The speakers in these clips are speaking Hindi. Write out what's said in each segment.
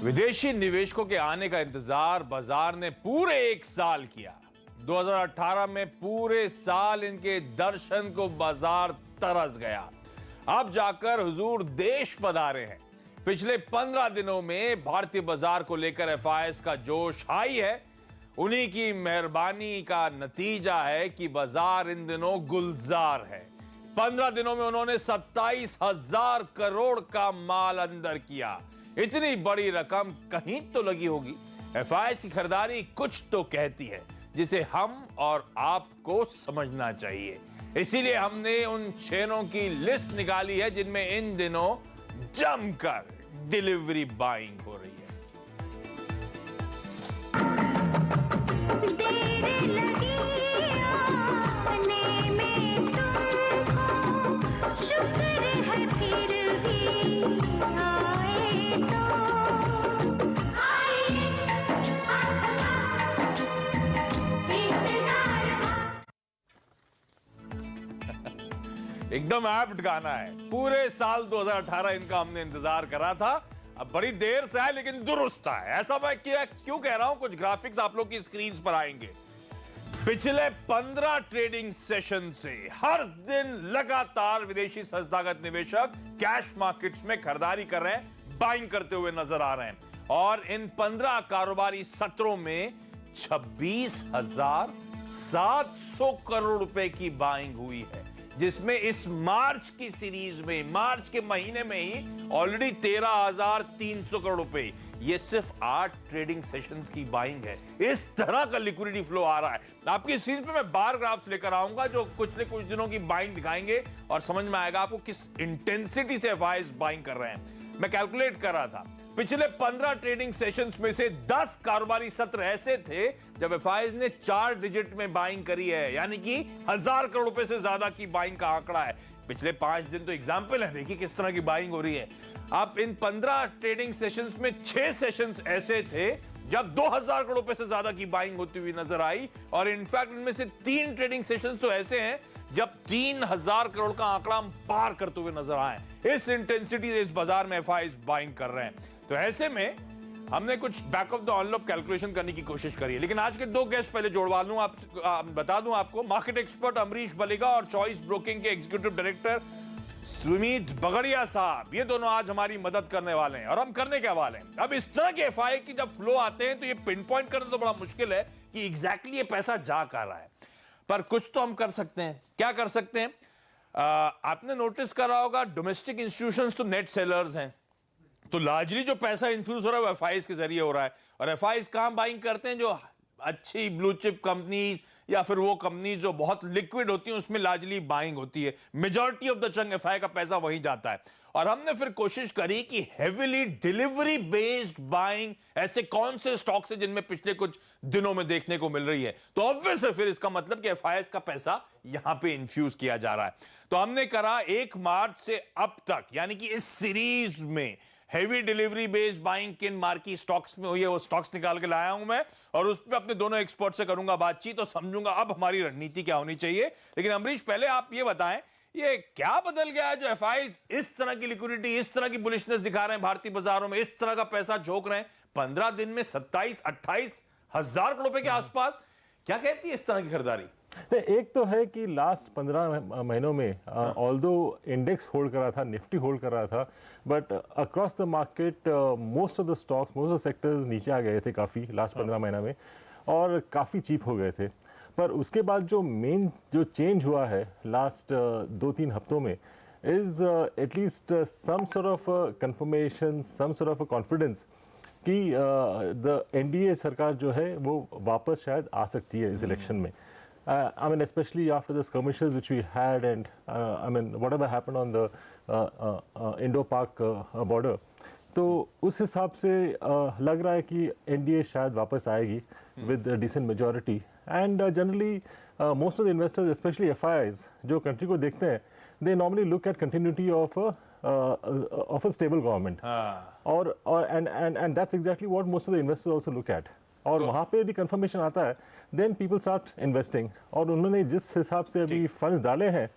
विदेशी निवेशकों के आने का इंतजार बाजार ने पूरे 1 साल किया। 2018 में पूरे साल इनके दर्शन को बाजार तरस गया। अब जाकर हुजूर देश पधारे हैं। पिछले 15 दिनों में भारतीय बाजार को लेकर एफआईएस का जोश हाई है। उन्हीं की मेहरबानी का नतीजा है कि बाजार इन दिनों गुलजार है। 15 दिनों में उन्होंने 27,000 करोड़ का माल अंदर किया। इतनी बड़ी रकम कहीं तो लगी होगी। एफआईएस की खरीदारी कुछ तो कहती है, जिसे हम और आपको समझना चाहिए। इसीलिए हमने उन शेयरों की लिस्ट निकाली है जिनमें इन दिनों जमकर डिलीवरी बाइंग हो रही है। एकदम एप्ट गाना है। पूरे साल 2018 इनका हमने इंतजार करा था। अब बड़ी देर से है लेकिन दुरुस्त है। ऐसा मैं क्यों कह रहा हूं, कुछ ग्राफिक्स आप लोग की स्क्रीन पर आएंगे। पिछले 15 ट्रेडिंग सेशन से हर दिन लगातार विदेशी संस्थागत निवेशक कैश मार्केट्स में खरीदारी कर रहे हैं, बाइंग करते हुए नजर आ रहे हैं। और इन 15 कारोबारी सत्रों में 26,700 करोड़ रुपए की बाइंग हुई है, जिसमें इस मार्च की सीरीज में, मार्च के महीने में ही ऑलरेडी 13,300 करोड़ रुपए। ये सिर्फ 8 ट्रेडिंग सेशंस की बाइंग है। इस तरह का लिक्विडिटी फ्लो आ रहा है। आपकी स्क्रीन पे मैं बार ग्राफ्स लेकर आऊंगा जो कुछ दिनों की बाइंग दिखाएंगे और समझ में आएगा आपको किस इंटेंसिटी से एफआईएस बाइंग कर रहे हैं। मैं कैलकुलेट कर रहा था, पिछले 15 ट्रेडिंग सेशंस में से 10 कारोबारी सत्र ऐसे थे जब एफआईएस ने 4 डिजिट में बाइंग करी है, यानी कि 1,000 करोड़ रुपए से ज्यादा की बाइंग का आंकड़ा है। पिछले 5 दिन तो एग्जाम्पल है, देखिए किस तरह की बाइंग हो रही है। अब इन 15 ट्रेडिंग सेशंस में 6 सेशंस ऐसे थे जब 2,000 करोड़ रुपए से ज्यादा की बाइंग होती हुई नजर आई। और इनफैक्ट इनमें से 3 ट्रेडिंग सेशंस तो ऐसे हैं जब 3,000 करोड़ का आंकड़ा हम पार करते हुए नजर आए। इस इंटेंसिटी से इस बाजार में एफआईएस बाइंग कर रहे हैं। तो ऐसे में हमने कुछ back of the envelope calculation करने की कोशिश करी है। लेकिन आज के 2 गेस्ट पहले जोड़वा लूं, बता दूं आपको, मार्केट एक्सपर्ट अमरीश बलिगा और चॉइस ब्रोकिंग के एग्जीक्यूटिव डायरेक्टर सुमित बगड़िया साहब, ये दोनों आज हमारी मदद करने वाले हैं। और हम करने क्या वाले हैं, अब इस तरह के एफआई की जब फ्लो आते हैं तो ये पिन पॉइंट करना तो बड़ा मुश्किल है कि एग्जैक्टली ये पैसा जा कहां रहा है। पर कुछ तो हम कर सकते हैं। क्या कर सकते हैं? आपने नोटिस करा होगा डोमेस्टिक इंस्टीट्यूशंस तो नेट सेलर्स हैं, तो लार्जली जो पैसा इन्फ्यूज हो रहा है वो एफआईएस के जरिए हो रहा है। और एफआईएस कहां बाइंग करते हैं? जो अच्छी ब्लू चिप कंपनीज या फिर वो कंपनीज जो बहुत लिक्विड होती हैं उसमें लार्जली बाइंग होती है। Majority of the chunk FI का पैसा वहीं जाता है। और हमने फिर कोशिश करी कि हेवीली डिलीवरी बेस्ड बाइंग ऐसे कौन से स्टॉक्स हैं जिनमें पिछले कुछ दिनों में देखने को मिल रही है। तो ऑब्वियस है फिर इसका मतलब कि एफआईएस का पैसा यहां पे इन्फ्यूज किया जा रहा है। तो हमने करा 1 मार्च से अब तक, यानी कि इस सीरीज में हेवी डिलीवरी बेस्ड बाइंग किन मार्की स्टॉक्स में हुई है वो स्टॉक्स निकाल के लाया हूं मैं, और उस पर अपने दोनों एक्सपर्ट से करूंगा बातचीत और समझूंगा अब हमारी रणनीति क्या होनी चाहिए। लेकिन अमरीश, पहले आप ये बताएं, ये क्या बदल गया है जो एफआईएस इस तरह की लिक्विडिटी, इस तरह की बुलिशनेस दिखा रहे हैं भारतीय बाजारों में, इस तरह का पैसा झोंक रहे हैं 15 दिन में 27-28 हजार करोड़ रुपए के आसपास। क्या कहती है इस तरह की खरीदारी? एक तो है कि लास्ट 15 महीनों में ऑल्दो इंडेक्स होल्ड कर रहा था, निफ्टी होल्ड कर रहा था, but across the market most of the stocks, most of sectors नीचे आ गए थे काफ़ी लास्ट 15 महीना में, और काफ़ी चीप हो गए थे। पर उसके बाद जो मेन जो चेंज हुआ है लास्ट 2-3 हफ्तों में is at least some sort of confirmation, some sort of confidence कि द एनडीए सरकार जो है वो वापस शायद आ सकती है इस इलेक्शन में। I mean, especially after the skirmishes which we had, and I mean, whatever happened on the Indo-Pak border, तो उस हिसाब से लग रहा है कि एनडीए शायद वापस आएगी with a decent majority, and generally most of the investors, especially FIIs, जो कंट्री को देखते हैं, they normally look at continuity of a stable government, और and that's exactly what most of the investors also look at. और वहाँ पे यदि कंफर्मेशन आता है देन पीपल स्टार्ट इन्वेस्टिंग, और उन्होंने जिस हिसाब से अभी फंड्स डाले हैं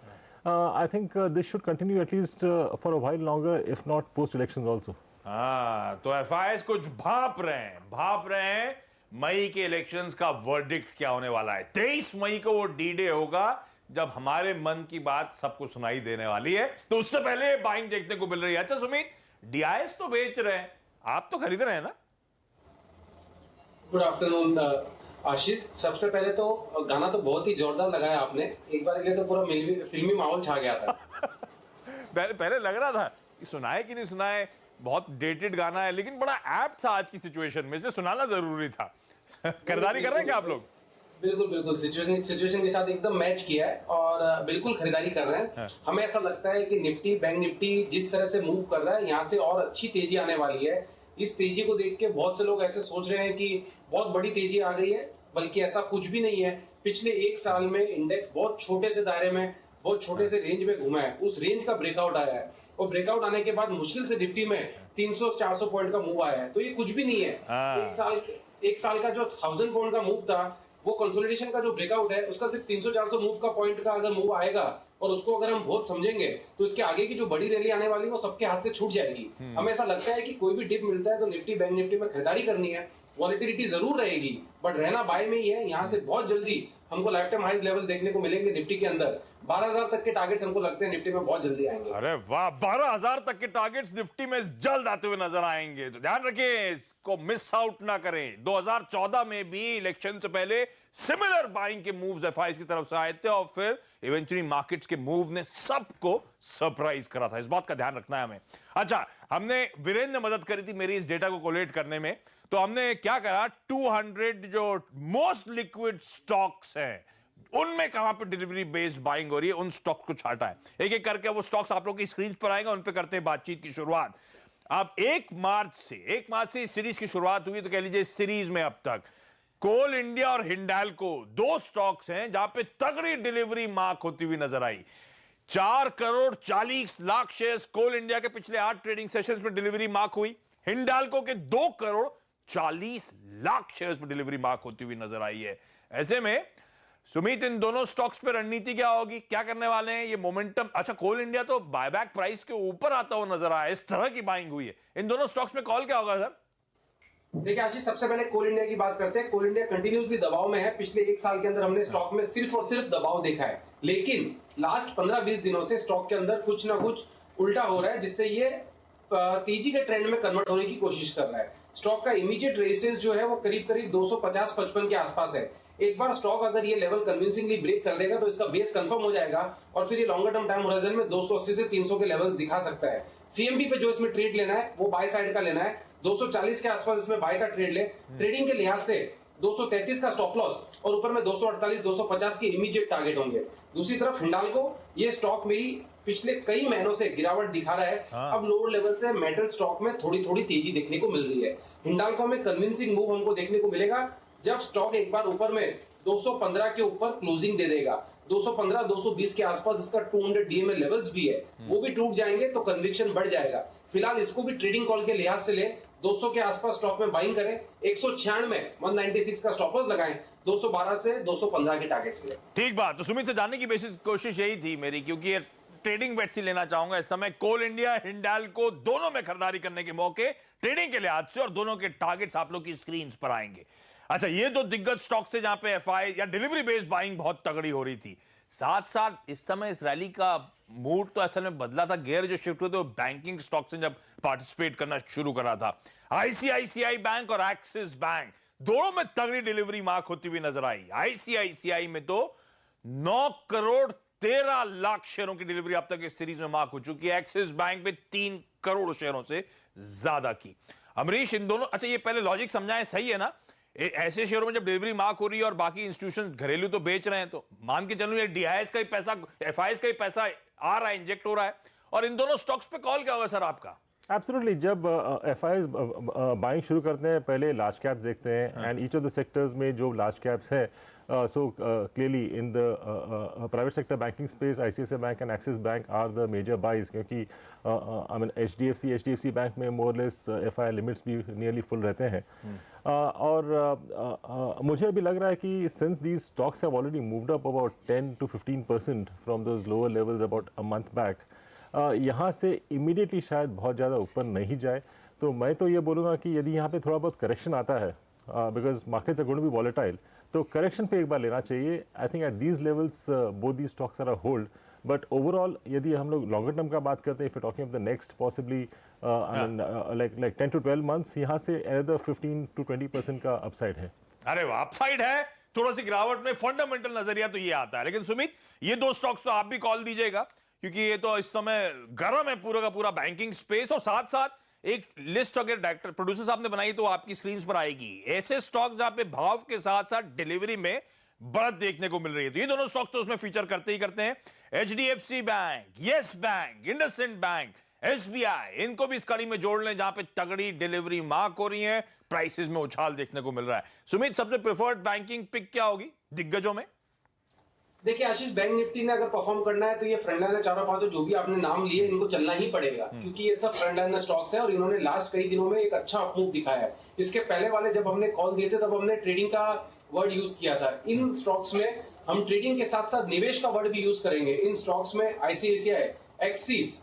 I think this should continue at least for a while longer, if not post elections also. हाँ, तो एफआईएस कुछ भाप रहे हैं मई के इलेक्शंस का वर्डिक्ट क्या होने वाला है। 23 मई को वो डी डे होगा जब हमारे मन की बात सबको सुनाई देने वाली है, तो उससे पहले बाइंग देखने को मिल रही है। अच्छा सुमित, डीआईएस तो बेच रहे हैं, आप तो खरीद रहे हैं ना? गुड आफ्टरनून आशीष। सबसे पहले तो गाना तो बहुत ही जोरदार लगाया आपने, एक बार के लिए तो पूरा फिल्मी माहौल छा गया था। पहले लग रहा था कि सुनाए कि नहीं सुनाए, बहुत डेटेड गाना है, लेकिन बड़ा एप्ट था आज की सिचुएशन में, इसलिए सुनाना जरूरी था। खरीदारी कर रहे हैं क्या आप लोग? बिल्कुल सिचुएशन के साथ एकदम मैच किया है और बिल्कुल खरीदारी कर रहे हैं। हमें ऐसा लगता है कि निफ्टी, बैंक निफ्टी जिस तरह से मूव कर रहा है, यहाँ से और अच्छी तेजी आने वाली है। इस तेजी को देख के बहुत से लोग ऐसे सोच रहे हैं कि बहुत बड़ी तेजी आ गई है, बल्कि ऐसा कुछ भी नहीं है। पिछले एक साल में इंडेक्स बहुत छोटे से दायरे में, बहुत छोटे से रेंज में घूमा है, उस रेंज का ब्रेकआउट आया है और ब्रेकआउट आने के बाद मुश्किल से निफ्टी में 300-400 पॉइंट का मूव आया है। तो ये कुछ भी नहीं है। एक साल का जो 1000 पॉइंट का मूव था, वो कंसोलिडेशन का जो ब्रेकआउट है, उसका सिर्फ 300-400 मूव का पॉइंट का अगर मूव आएगा और उसको अगर हम बहुत समझेंगे, तो इसके आगे की जो बड़ी रैली आने वाली है वो सबके हाथ से छूट जाएगी। हमें ऐसा लगता है कि कोई भी डिप मिलता है तो निफ्टी, बैंक निफ्टी में खरीदारी करनी है। वॉलेटिलिटी जरूर रहेगी, बट रहना बाय में ही है। यहाँ से बहुत जल्दी हमको लाइफ टाइम हाई लेवल देखने को मिलेंगे निफ्टी के अंदर। 12,000 तक के टारगेट्स हमको लगते हैं निफ्टी में बहुत जल्दी आएंगे। अरे वाह, 12,000 तक के टारगेट्स निफ्टी में जल्द आते हुए नजर आएंगे, तो ध्यान रखें, इसको मिस आउट ना करें। 2014 में भी इलेक्शन से पहले सिमिलर बाइंग के मूव्स एफआईएस की तरफ से आए थे और फिर इवेंचुअली मार्केट्स के मूव ने सबको सरप्राइज करा था। इस बात का ध्यान रखना है हमें। अच्छा, हमने वीरेंद्र ने मदद करी थी मेरी इस डेटा को कोलेट करने में, तो हमने क्या करा, 200 जो मोस्ट लिक्विड स्टॉक्स हैं उनमें कहां पे डिलीवरी बेस्ड बाइंग हो रही है, उन स्टॉक को छाटा है। एक एक करके वो स्टॉक्स आप लोग की स्क्रीन पर आएंगे, उन पे करते हैं बातचीत की शुरुआत। अब 1 मार्च से इस सीरीज की शुरुआत हुई, तो कह लीजिए इस सीरीज में अब तक कोल इंडिया और हिंडाल्को 2 स्टॉक्स हैं जहां पे तगड़ी डिलीवरी मार्क होती हुई नजर आई। 4 करोड़ 40 लाख शेयर्स कोल इंडिया के पिछले 8 ट्रेडिंग सेशंस में डिलीवरी मार्क हुई। हिंडाल्को के 2 करोड़ 40 लाख शेयर्स में डिलीवरी मार्क होती हुई नजर आई है। ऐसे में सुमित, इन दोनों स्टॉक्स पे रणनीति क्या होगी, क्या करने वाले हैं? ये मोमेंटम, अच्छा कोल इंडिया तो बायबैक प्राइस के ऊपर आता हुआ नजर आया, इस तरह की बाइंग हुई है। इन दोनों स्टॉक्स में कॉल क्या होगा सर? देखिए आशीष, सबसे पहले कोल इंडिया की बात करते हैं। कोल इंडिया कंटिन्यूसली दबाव में है। पिछले एक साल के अंदर हमने स्टॉक में सिर्फ और सिर्फ दबाव देखा है, लेकिन लास्ट 15-20 दिनों से स्टॉक के अंदर कुछ ना कुछ उल्टा हो रहा है, जिससे ये तेजी के ट्रेंड में कन्वर्ट होने की कोशिश कर रहा है। स्टॉक का इमीडिएट रेजिस्टेंस जो है वो करीब 250-55 के आसपास है। एक बार स्टॉक अगर ये लेवल कन्विंसिंगली ब्रेक कर देगा तो इसका बेस कंफर्म हो जाएगा और फिर ये लॉन्गर टर्म टाइम होराइजन में 280 से 300 के लेवल्स दिखा सकता है। सीएमबी पे जो इसमें ट्रेड लेना है वो बाय साइड का लेना है। 240 के आसपास इसमें बाय का ट्रेड ले। ट्रेडिंग के लिहाज से 233 का स्टॉप लॉस और ऊपर में 248, 250 के इमीडिएट टारगेट होंगे। दूसरी तरफ हिंडाल्को, ये स्टॉक में ही पिछले कई महीनों से गिरावट दिखा रहा है। अब लोअर लेवल से मेटल स्टॉक में थोड़ी थोड़ी तेजी देखने को मिल रही है। हिंडाल्को में कन्विंसिंग मूव हमको देखने को मिलेगा जब स्टॉक एक बार ऊपर में 215 के ऊपर क्लोजिंग दे देगा। 215, 220 के आसपास इसका 200 डीएमए लेवल्स भी है, वो भी टूट जाएंगे तो कन्विक्शन बढ़ जाएगा। फिलहाल इसको भी ट्रेडिंग कॉल के लिहाज से ले 200 के आसपास स्टॉक में बाइंग करें। 196 196 का स्टॉप लॉस लगाएं। 212 से 215 के टारगेट्स ले। ठीक बात। तो सुमित से जानने की कोशिश यही थी मेरी, क्योंकि ये ट्रेडिंग बेट्स ही लेना चाहूंगा इस समय। कोल इंडिया, हिंडाल्को दोनों में खरीदारी करने के मौके ट्रेडिंग के लिहाज से, और दोनों के टारगेट्स आप लोग की स्क्रीन पर आएंगे। अच्छा, ये 2 दिग्गज स्टॉक से जहां पे एफआई या डिलीवरी बेस्ड बाइंग बहुत तगड़ी हो रही थी, साथ साथ इस समय इस रैली का मूड तो असल में बदला था। गियर जो शिफ्ट हुए थे वो बैंकिंग स्टॉक से जब पार्टिसिपेट करना शुरू करा था। आईसीआईसीआई बैंक और एक्सिस बैंक दोनों में तगड़ी डिलीवरी मार्क होती हुई नजर आई। आईसीआईसीआई में तो 9 करोड़ 13 लाख शेयरों की डिलीवरी अब तक इस सीरीज में मार्क हो चुकी है। एक्सिस बैंक में 3 करोड़ शेयरों से ज्यादा की। अमरीश, इन दोनों, अच्छा ये पहले लॉजिक समझाएं, सही है ना? ऐसे शेयरों में जब डिलीवरी मार्क हो रही है और बाकी इंस्टीट्यूशन घरेलू तो बेच रहे हैं, तो मान के चलूं ये डीआईएस का ही पैसा, एफआईएस का ही पैसा आ रहा है, इंजेक्ट हो रहा है, और इन दोनों स्टॉक्स पे कॉल क्या होगा सर आपका? एब्सोल्युटली, जब एफआईएस बाइंग शुरू करते हैं पहले लार्ज कैप्स देखते हैं, and each of the sectors में जो लार्ज कैप्स है, so clearly in the private sector banking space, ICICI Bank and Axis Bank are the major buys, क्योंकि I mean HDFC Bank में more or less FI limits भी nearly full रहते हैं। और मुझे अभी लग रहा है कि since these stocks have already moved up about 10 to 15% from those lower levels about a month back, यहाँ से immediately शायद बहुत ज़्यादा ऊपर नहीं जाए, तो मैं तो ये बोलूँगा कि यदि यहाँ पे थोड़ा बहुत करेक्शन आता है, because markets are going to be volatile, तो करेक्शन पे एक बार लेना चाहिए. I think at these levels both the stocks are hold. But overall यदि हम लोग लॉन्गर टर्म का बात करते हैं, if you talking of the next possibly like 10 to 12 months, यहाँ से अनदर 15 to 20% का अपसाइड है. अरे वाह, अपसाइड है. थोड़ा सी गिरावट में फंडामेंटल नजरिया तो ये आता है. लेकिन सुमित, ये दो स्टॉक्स तो आप भी कॉल दीजिएगा, क्योंकि ये तो इस समय गर्म है पूरा का पूरा बैंकिंग स्पेस. और साथ साथ एक लिस्ट अगर डायरेक्टर प्रोड्यूसर साहब ने बनाई तो आपकी स्क्रीन पर आएगी, ऐसे स्टॉक जहां पे भाव के साथ साथ डिलीवरी में बढ़त देखने को मिल रही है. तो ये दोनों स्टॉक तो उसमें फीचर करते ही करते हैं. HDFC bank, yes bank, IndusInd bank, SBI, इनको भी इस कड़ी में जोड़ लें जहां पे तगड़ी डिलीवरी मार्क हो रही है, प्राइसेस में उछाल देखने को मिल रहा है. सुमित, सबसे प्रेफर्ड बैंकिंग पिक क्या होगी दिग्गजों में? देखिए आशीष, बैंक निफ्टी ने अगर परफॉर्म करना है तो ये फ्रंट लाइनर चारों पांचों जो भी आपने नाम लिए इनको चलना ही पड़ेगा, क्योंकि ये सब फ्रंट लाइनर स्टॉक्स है और इन्होंने लास्ट कई दिनों में एक अच्छा अपमूव दिखाया है. इसके पहले वाले जब हमने कॉल दिए थे तब हमने ट्रेडिंग का वर्ड यूज किया था. इन स्टॉक्स में हम ट्रेडिंग के साथ साथ निवेश का वर्ड भी यूज करेंगे. इन स्टॉक्स में आईसीआईसीआई, एक्सिस,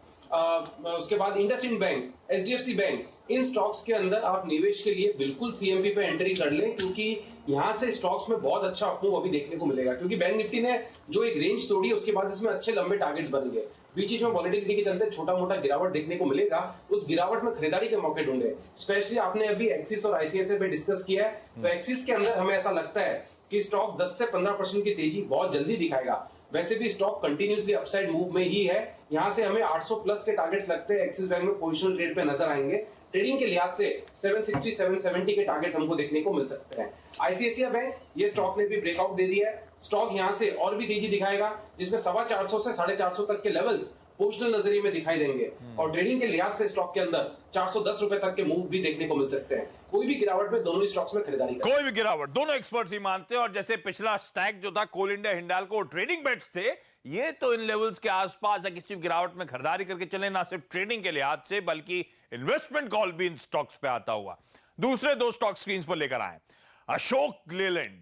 उसके बाद इंडसइंड बैंक, एचडीएफसी बैंक, इन स्टॉक्स के अंदर आप निवेश के लिए बिल्कुल सीएमपी पे एंट्री कर लें, क्योंकि यहां से स्टॉक्स में बहुत अच्छा अपमूव अभी देखने को मिलेगा. क्योंकि बैंक निफ्टी ने जो एक रेंज तोड़ी उसके बाद इसमें अच्छे लंबे टारगेट्स बन गए. बीच में वॉलेटिलिटी के चलते छोटा मोटा गिरावट देखने को मिलेगा. उस गिरावट में खरीदारी के मौके ढूंढे. स्पेशली आपने अभी एक्सिस और आईसीआईसीआई पे डिस्कस किया है, तो एक्सिस के अंदर हमें ऐसा लगता है कि स्टॉक 10 से 15% की तेजी बहुत जल्दी दिखाएगा. वैसे भी स्टॉक कंटिन्यूसली अपसाइड मूव में ही है. यहां से हमें 800 प्लस के टारगेट्स लगते हैं. एक्सिस बैंक में पोजिशनल ट्रेड पे नजर आएंगे. ट्रेडिंग के लिहाज से 760 770 के टारगेट्स हमको देखने को मिल सकते हैं. आईसीआईसीआई बैंक, ये स्टॉक ने भी ब्रेकआउट दे दिया है. स्टॉक यहां से और भी तेजी दिखाएगा, जिसमें 450 से 450 तक के लेवल्स पोजिशनल नजरिए में दिखाई देंगे. और ट्रेडिंग के लिहाज से स्टॉक के अंदर 410 रुपए तक के मूव भी देखने को मिल सकते हैं. कोई भी गिरावट में दोनों ही स्टॉक्स में खरीदारी करें. कोई भी गिरावट, दोनों एक्सपर्ट्स ही मानते हैं. और जैसे पिछला स्टैक जो था कोल इंडिया हिंडाल्को ट्रेडिंग बेट्स थे, ये तो इन लेवल्स के आसपास या किसी गिरावट में खरीदारी करके चले, ना सिर्फ ट्रेडिंग के लिहाज से बल्कि इन्वेस्टमेंट कॉल भी इन स्टॉक्स पे आता हुआ. दूसरे दो स्टॉक स्क्रीन पर लेकर आए. अशोक लेलैंड,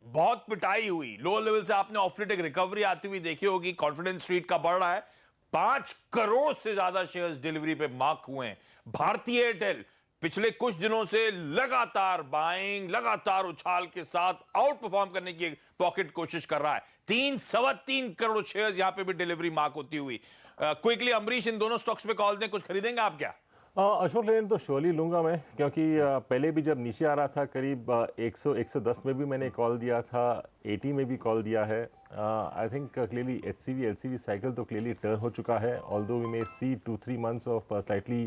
बहुत पिटाई हुई, लो लेवल से आपने ऑफलेट एक रिकवरी आती हुई देखी होगी. कॉन्फिडेंस स्ट्रीट का बढ़ रहा है. 5 करोड़ से ज्यादा शेयर्स डिलीवरी पे मार्क हुए हैं. भारतीय एयरटेल पिछले कुछ दिनों से लगातार बाइंग, लगातार उछाल के साथ आउट परफॉर्म करने की पॉकेट कोशिश कर रहा है. 3.25 करोड़ शेयर्स यहां पे भी डिलीवरी मार्क होती हुई. क्विकली अमरीश, इन दोनों स्टॉक्स पे कॉल दें, कुछ खरीदेंगे आप क्या? अशोक लेलैंड तो श्योरली लूंगा मैं, क्योंकि पहले भी जब नीचे आ रहा था करीब 100-110 में भी मैंने कॉल दिया था, 80 में भी कॉल दिया है. I think clearly HCV cycle तो क्लियरली टर्न हो चुका है. Although we may see 2-3 months of slightly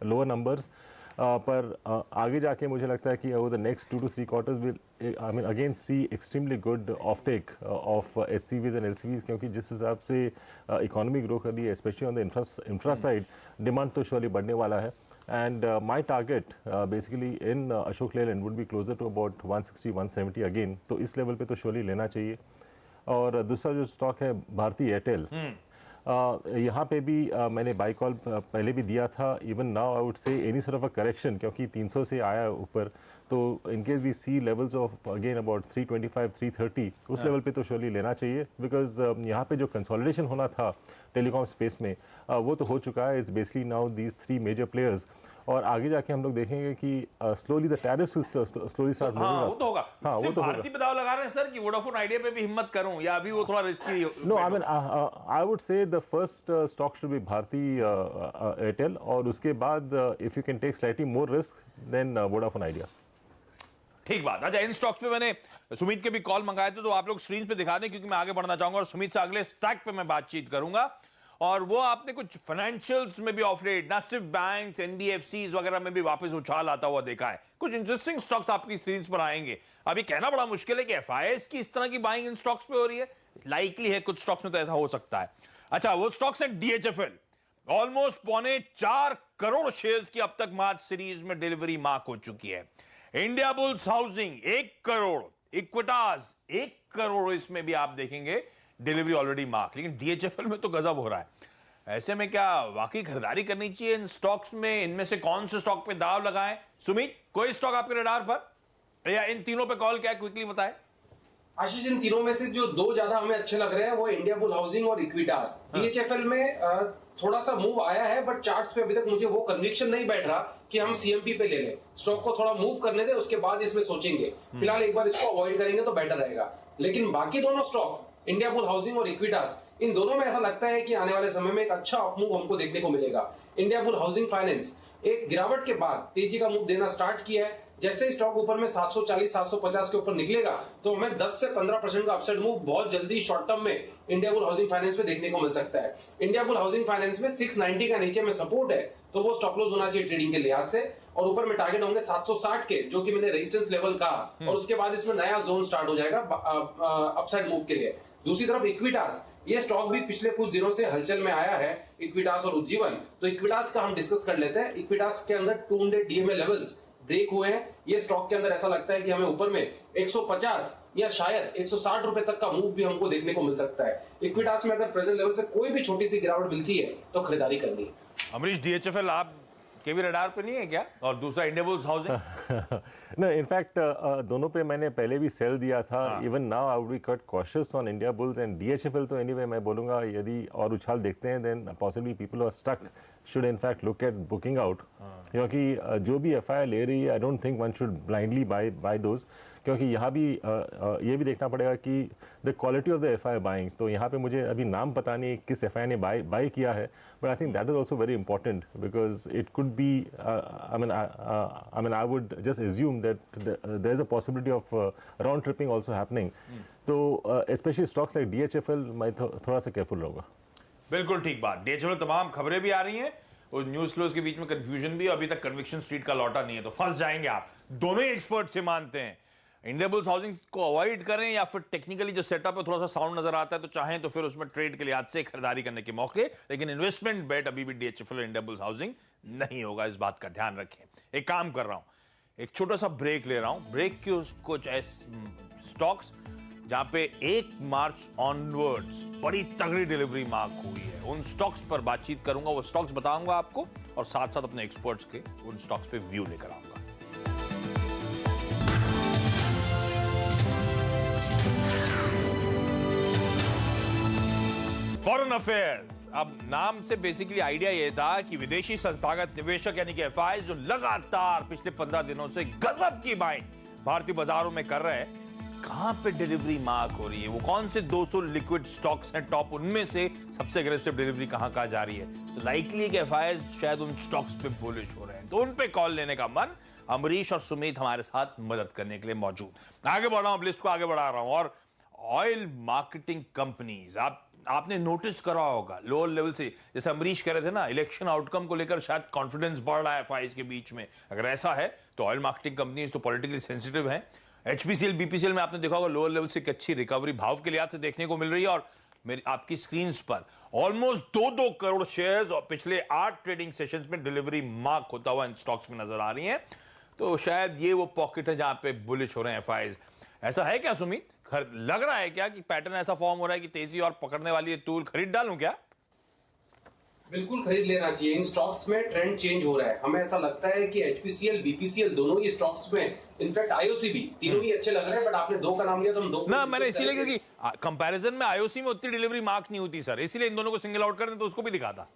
lower numbers, पर आगे जाके मुझे लगता है कि over the next 2 to 3 quarters will again see extremely good offtake of HCVs and LCVs, क्योंकि जिस हिसाब से इकोनॉमी ग्रो कर रही है, specially on the infra side, demand तो श्योरली बढ़ने वाला है. And my target basically in Ashok Leyland would be closer to about 160-170 again. तो इस लेवल पे तो श्योरली लेना चाहिए. और दूसरा जो स्टॉक है भारतीय एयरटेल, यहाँ पे भी मैंने बाई कॉल पहले भी दिया था. Even now I would say any sort of a correction, क्योंकि 300 से आया ऊपर, तो in case we see levels of again about 325-330, उस लेवल पे तो श्योरली लेना चाहिए. बिकॉज यहाँ पे जो कंसोलिडेशन होना था टेलीकॉम स्पेस में, वो तो हो चुका है. It's basically now these 3 major players. और आगे जाके हम लोग देखेंगे कि slowly the tariffs will slowly start moving up. वो तो होगा. सिर्फ भारतीय पे दाव लगा रहे हैं सर कि वोडाफोन आइडिया पे भी हिम्मत करूं, या अभी वो थोड़ा risky? No, I would say the first stock should be Bharti Airtel, और उसके बाद if you can take slightly more risk then Vodafone Idea. ठीक बात. अच्छा, इन स्टॉक्स पे मैंने सुमित के भी कॉल मंगाए थे, तो आप लोग स्क्रीन पे दिखा दें, क्योंकि मैं आगे बढ़ना चाहूंगा और सुमित से अगले स्टैक पे मैं बातचीत करूंगा. और वो आपने कुछ फाइनेंशियल्स में भी ऑफ लेट, ना सिर्फ बैंक्स, एनबीएफसीज वगैरह में भी वापस उछाल आता हुआ देखा है. कुछ इंटरेस्टिंग स्टॉक्स आपकी स्क्रीन पर आएंगे. अभी कहना बड़ा मुश्किल है कि एफआईएस की इस तरह की बाइंग इन स्टॉक्स पे हो रही है. लाइकली है कुछ स्टॉक्स में तो ऐसा हो सकता है. अच्छा, वो स्टॉक्स है डीएचएफएल. ऑलमोस्ट 4.25 करोड़ शेयर्स की अब तक मार्च सीरीज में डिलीवरी मार्क हो चुकी है. India bulls housing 1 crore, Equitas 1 crore, इसमें भी आप देखेंगे डिलीवरी ऑलरेडी मार्क. लेकिन डीएचएफएल में तो गजब हो रहा है. ऐसे में क्या वाकई खरीदारी करनी चाहिए इन स्टॉक्स में? इनमें से कौन से स्टॉक पे दाव लगाएं? सुमित, कोई स्टॉक आपके रडार पर, या इन तीनों पे कॉल क्या है, क्विकली बताएं. आशीष, इन तीनों में से जो दो ज्यादा हमें अच्छे लग रहे हैं वो इंडिया बुल हाउसिंग और इक्विटास। डीएचएफएल में थोड़ा सा मूव आया है, बट चार्ट्स पे अभी तक मुझे वो कन्विक्शन नहीं बैठ रहा कि हम सीएमपी पे ले लें। स्टॉक को थोड़ा मूव करने दे, उसके बाद इसमें सोचेंगे। फिलहाल एक बार इसको अवॉइड करेंगे तो बेटर रहेगा। लेकिन बाकी दोनों स्टॉक, इंडिया बुल हाउसिंग और इक्विटास, इन दोनों में ऐसा लगता है कि आने वाले समय में एक अच्छा अपमूव हमको देखने को मिलेगा। इंडिया बुल हाउसिंग फाइनेंस एक गिरावट के बाद तेजी का मूव देना स्टार्ट किया है। जैसे स्टॉक ऊपर में 740 750 के ऊपर निकलेगा तो हमें 10 से 15% का अपसाइड मूव बहुत जल्दी शॉर्ट टर्म में इंडिया बुल हाउसिंग फाइनेंस में देखने को मिल सकता है। इंडिया बुल हाउसिंग फाइनेंस में 690 का नीचे में सपोर्ट है, तो वो स्टॉप लॉस होना चाहिए ट्रेडिंग के लिहाज से, और ऊपर में टारगेट होंगे 760 के, जो कि मैंने रेजिस्टेंस लेवल कहा, और उसके बाद इसमें नया जोन स्टार्ट हो जाएगा अपसाइड मूव के लिए। दूसरी तरफ इक्विटास, ये स्टॉक भी पिछले कुछ दिनों से हलचल में आया है, इक्विटास और उज्जीवन। तो इक्विटास का हम डिस्कस कर लेते हैं। इक्विटास के अंदर 200 डीएमए लेवल्स ब्रेक हुए हैं। ये स्टॉक के अंदर ऐसा लगता है कि हमें ऊपर में 150 या शायद 160 रुपए तक का मूव भी हमको देखने को मिल सकता है। इक्विटास में अगर प्रेजेंट लेवल से कोई भी छोटी सी गिरावट मिलती है तो खरीदारी करनी है। अमरीश, डीएचएफएल आप के भी रडार पे नहीं है क्या? और दूसरा Indiabulls Housing? No, in fact दोनों पे मैंने पहले भी सेल दिया था। Even now I would be cut cautious on Indiabulls and DHFL. तो एनीवे मैं बोलूंगा यदि और उछाल देखते हैं then possibly people are stuck should in fact look at booking out, क्योंकि जो भी एफआईआई ले रही है I don't think one should blindly buy those, क्योंकि यहाँ भी ये भी देखना पड़ेगा कि the quality of the FII buying. तो यहाँ पे मुझे अभी नाम पता नहीं किस एफआईआई ने बाय किया है, but I think that is also very important because it could be I mean I would just assume that there is a possibility of round tripping also happening. तो स्पेशली स्टॉक्स लाइक डीएचएफएल मैं थोड़ा सा केयरफुल रहूँगा। बिल्कुल ठीक बात। डीएचएफएल तमाम खबरें भी आ रही हैं और न्यूज फ्लोज के बीच में कंफ्यूजन भी, अभी तक कन्विक्शन स्ट्रीट का लौटा नहीं है, तो फंस जाएंगे आप। दोनों ही एक्सपर्ट से मानते हैं इंडिया बुल्स हाउसिंग को अवॉइड करें, या फिर टेक्निकली जो सेटअप है थोड़ा सा साउंड नजर आता है तो चाहें तो फिर उसमें ट्रेड के लिहाज से खरीदारी करने के मौके, लेकिन इन्वेस्टमेंट बेट अभी भी डीएचएफएल इंडिया बुल्स हाउसिंग नहीं होगा। इस बात का ध्यान रखें। एक काम कर रहा हूं, एक छोटा सा ब्रेक ले रहा हूं। ब्रेक की कुछ स्टॉक्स जहां पे 1 मार्च ऑनवर्ड्स बड़ी तगड़ी डिलीवरी मार्क हुई है, उन स्टॉक्स पर बातचीत करूंगा, वो स्टॉक्स बताऊंगा आपको, और साथ साथ अपने एक्सपर्ट्स के उन स्टॉक्स पे व्यू लेकर आऊंगा। फॉरेन अफेयर्स, अब नाम से बेसिकली आइडिया यह था कि विदेशी संस्थागत निवेशक यानी कि एफआई जो लगातार पिछले 15 दिनों से गजब की बाइंग भारतीय बाजारों में कर रहे हैं, कहां पे डिलीवरी मार्क हो रही है, वो कौन से 200 लिक्विड स्टॉक्स हैं टॉप, उनमें से सबसे अग्रेसिव डिलीवरी कहां जा रही है। तो लाइकली है कि एफआई शायद उन स्टॉक्स पे बुलिश हो रहे हैं, तो उन पे कॉल लेने का मन। अमरीश और सुमित हमारे साथ मदद करने के लिए मौजूद। आगे बढ़ रहा हूं, लिस्ट को आगे बढ़ा रहा हूं। और ऑयल मार्केटिंग कंपनीज, आपने नोटिस करा होगा लोअर लेवल से, जैसे अमरीश कह रहे थे ना, इलेक्शन आउटकम को लेकर शायद कॉन्फिडेंस बढ़ रहा है एफआईज के बीच में। अगर ऐसा है तो ऑयल मार्केटिंग कंपनीज तो पॉलिटिकली सेंसिटिव हैं। एचपीसीएल बीपीसीएल में आपने देखा होगा लोअर लेवल से एक अच्छी रिकवरी भाव के लिहाज से देखने को मिल रही है, और मेरी आपकी स्क्रीन पर ऑलमोस्ट 2-2 करोड़ शेयर्स और पिछले 8 ट्रेडिंग सेशंस में डिलीवरी मार्क होता हुआ इन स्टॉक्स में नजर आ रही हैं। तो शायद ये वो पॉकेट है जहां पे बुलिश हो रहे हैं एफआईज। ऐसा है क्या सुमित? लग रहा है क्या कि पैटर्न ऐसा फॉर्म हो रहा है कि तेजी और पकड़ने वाली ये टूल खरीद डालूं क्या? बिल्कुल खरीद लेना चाहिए। इन स्टॉक्स में ट्रेंड चेंज हो रहा है। हमें ऐसा लगता है कि एचपीसीएल बीपीसीएल दोनों ही स्टॉक्स में, इनफैक्ट आईओसी भी, तीनों ही अच्छे लग रहे हैं, बट आपने दो का नाम लिया तो हम दो ना, मैंने इसीलिए, क्योंकि कंपैरिजन में आईओसी में उतनी डिलीवरी मार्क नहीं होती सर, इसीलिए इन दोनों को सिंगल आउट कर दें तो उसको भी दिखा था।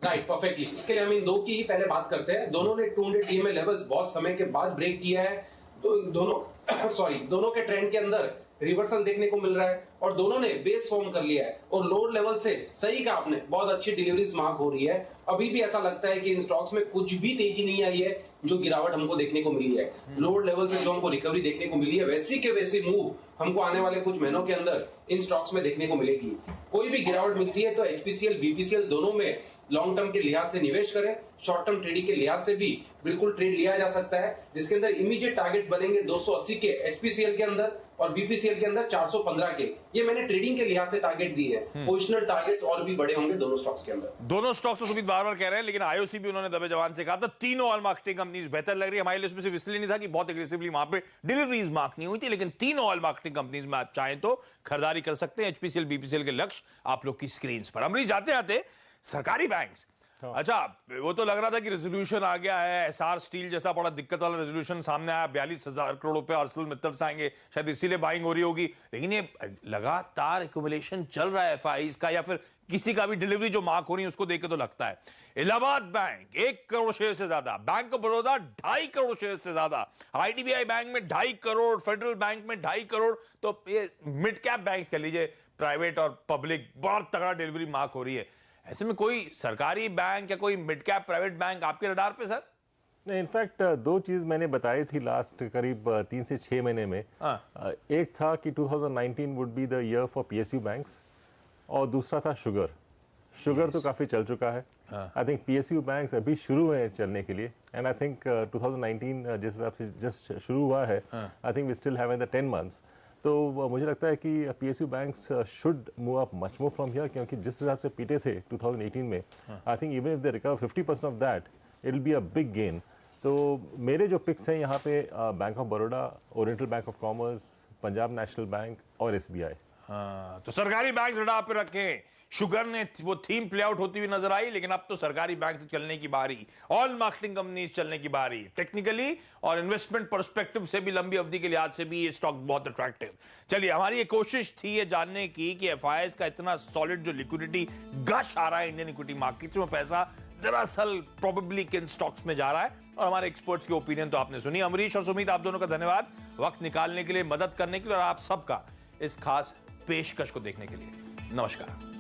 Right, perfectly. इसके लिए हम इन दो की ही पहले बात करते हैं। दोनों ने 200 डीएमए लेवल्स बहुत समय के बाद ब्रेक किया है, तो दोनों के ट्रेंड के अंदर रिवर्सल देखने को मिल रहा है, और दोनों ने बेस फॉर्म कर लिया है, और लोअर लेवल से, सही कहा आपने, बहुत अच्छी डिलीवरीज मार्क हो रही है। अभी भी ऐसा लगता है कि इन स्टॉक्स में कुछ भी तेजी नहीं आई है, जो गिरावट हमको देखने को मिली है। लोअर लेवल से जो हमको रिकवरी देखने को मिली है, वैसी के वैसी मूव हमको आने वाले कुछ महीनों के अंदर इन स्टॉक्स में देखने को मिलेगी। कोई भी गिरावट मिलती है तो एचपीसीएल बीपीसीएल दोनों में लॉन्ग टर्म के लिहाज से निवेश करें, शॉर्ट टर्म ट्रेडिंग के लिहाज से भी बिल्कुल ट्रेड लिया जा सकता है, जिसके अंदर इमीडिएट टारगेट्स बनेंगे 280 के एचपीसीएल के अंदर और बीपीसीएल के अंदर 415 के। ये मैंने ट्रेडिंग के लिहाज से टारगेट दिए हैं। पोजिशनल टारगेट्स और भी बड़े होंगे दोनों स्टॉक्स के अंदर। दोनों स्टॉक्स तो सुमित बार-बार कह रहे हैं, लेकिन आईओसी भी उन्होंने दबे जवान से कहा था। तीनों ऑयल मार्केटिंग कंपनीज बेहतर लग रही है। हमारी लिस्ट में सिर्फ इसलिए नहीं था कि बहुत एग्रेसिवली वहां पे डिलीवरीज मार्क नहीं हुई थी, लेकिन तीनों ऑयल मार्केटिंग कंपनीज में आप चाहें तो खरीदारी कर सकते हैं। एचपीसीएल बीपीसीएल के लक्ष्य आप लोग की स्क्रीन पर। अमरीश, जाते जाते सरकारी बैंक्स, अच्छा, वो तो लग रहा था कि रेजोल्यूशन आ गया है, एसआर स्टील जैसा बड़ा दिक्कत वाला रेजोल्यूशन सामने आया, 42,000 करोड़ रुपए ArcelorMittal से आएंगे, शायद इसीलिए बाइंग हो रही होगी। लेकिन ये लगातार एक्यूमुलेशन चल रहा है एफआईज का, या फिर किसी का भी डिलीवरी जो मार्क हो रही है उसको देख के तो लगता है। इलाहाबाद बैंक 1 करोड़ शेयर से ज्यादा, bank of Baroda 2.5 crore share से ज्यादा, आईडीबीआई बैंक में 2.5 करोड़, फेडरल बैंक में 2.5 करोड़। तो ये मिड कैप बैंक कह लीजिए, प्राइवेट और पब्लिक, बहुत तगड़ा डिलीवरी मार्क हो रही है। ऐसे में कोई सरकारी बैंक या कोई मिड कैप प्राइवेट बैंक आपके रडार पे सर? नहीं, इनफैक्ट दो चीज़ मैंने बताई थी लास्ट करीब 3 से 6 महीने में। एक था कि 2019 would be the year for PSU banks, और दूसरा था शुगर तो काफ़ी चल चुका है। आई थिंक पीएसयू बैंक्स अभी शुरू है चलने के लिए, एंड आई थिंक 2019 जिस हिसाब से जस्ट शुरू हुआ है, I think we still have in the 10 months. तो मुझे लगता है कि PSU banks should move up much more from here, क्योंकि जिस हिसाब से पीटे थे 2018 में, I think even if they recover 50% of that, it will be a big gain. तो मेरे जो पिक्स हैं यहाँ पे bank of Baroda, oriental bank of commerce, Punjab national bank और एसबीआई। हाँ, तो सरकारी बैंक रडार पे रखें। शुगर ने वो थीम प्ले आउट होती हुई नजर आई, लेकिन अब तो सरकारी बैंक से चलने की बारी, ऑल मार्केटिंग कंपनीज चलने की बारी। टेक्निकली और इन्वेस्टमेंट पर्सपेक्टिव से भी, लंबी अवधि के लिहाज से भी ये स्टॉक बहुत अट्रैक्टिव। चलिए, हमारी ये कोशिश थी ये जानने की कि एफआईआईज का इतना सॉलिड जो लिक्विडिटी गश आ रहा है इंडियन इक्विटी मार्केट में, पैसा दरअसल प्रोबेबली किन स्टॉक्स में जा रहा है। और हमारे एक्सपर्ट्स के ओपिनियन तो आपने सुनी। अमरीश और सुमित, आप दोनों का धन्यवाद वक्त निकालने के लिए, मदद करने के लिए, और आप सबका इस खास पेशकश को देखने के लिए। नमस्कार।